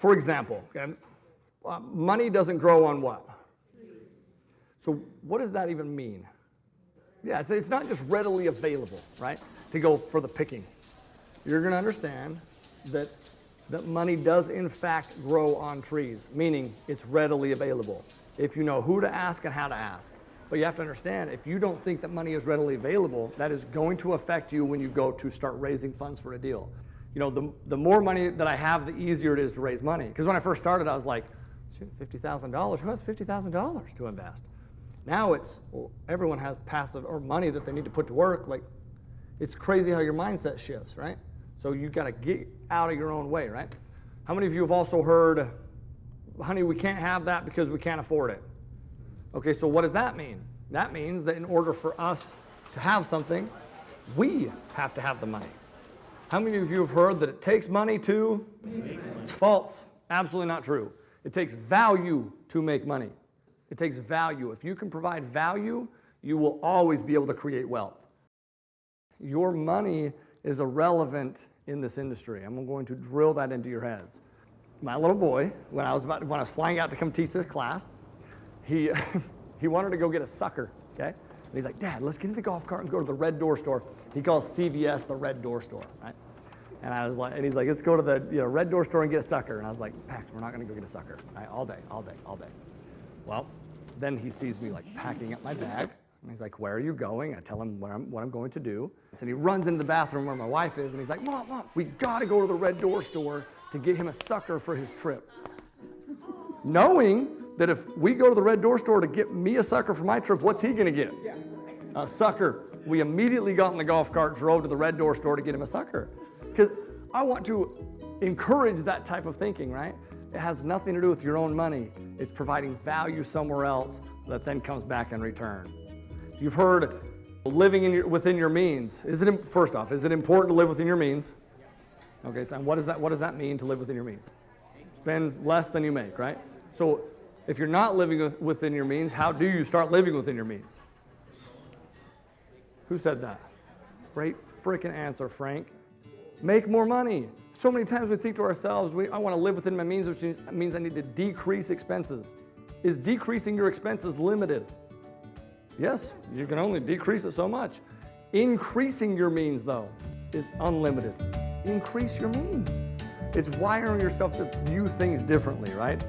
For example, okay, money doesn't grow on what? So what does that even mean? Yeah, it's not just readily available, right, to go for the picking. You're going to understand that money does in fact grow on trees, meaning it's readily available if you know who to ask and how to ask. But you have to understand, if you don't think that money is readily available, that is going to affect you when you go to start raising funds for a deal. You know, the more money that I have, the easier it is to raise money. Because when I first started, I was like, shoot, $50,000, who has $50,000 to invest? Now it's, well, everyone has passive or money that they need to put to work. Like, it's crazy how your mindset shifts, right? So you got to get out of your own way, right? How many of you have also heard, honey, we can't have that because we can't afford it? Okay, so what does that mean? That means that in order for us to have something, we have to have the money. How many of you have heard that it takes money to? It's false. Absolutely not true. It takes value to make money. It takes value. If you can provide value, you will always be able to create wealth. Your money is irrelevant in this industry. I'm going to drill that into your heads. My little boy, when I was flying out to come teach this class, he wanted to go get a sucker, okay? And he's like, Dad, let's get in the golf cart and go to the Red Door store. He calls CVS the Red Door store, right? And I was like, and he's like, let's go to the Red Door store and get a sucker. And I was like, Pax, we're not gonna go get a sucker, right? All day. Well, then he sees me like packing up my bag. And he's like, where are you going? I tell him what I'm going to do. And he runs into the bathroom where my wife is, and he's like, Mom, we gotta go to the Red Door store to get him a sucker for his trip. Knowing that if we go to the Red Door store to get me a sucker for my trip, what's he gonna get? A sucker. We immediately got in the golf cart, drove to the Red Door store to get him a sucker. Because I want to encourage that type of thinking, right? It has nothing to do with your own money. It's providing value somewhere else that then comes back in return. You've heard living within your means. First off, is it important to live within your means? Okay, so what does that mean to live within your means? Spend less than you make, right? So if you're not living within your means, how do you start living within your means? Who said that? Great freaking answer, Frank. Make more money. So many times we think to ourselves, I want to live within my means, which means I need to decrease expenses. Is decreasing your expenses limited? Yes, you can only decrease it so much. Increasing your means, though, is unlimited. Increase your means. It's wiring yourself to view things differently, right?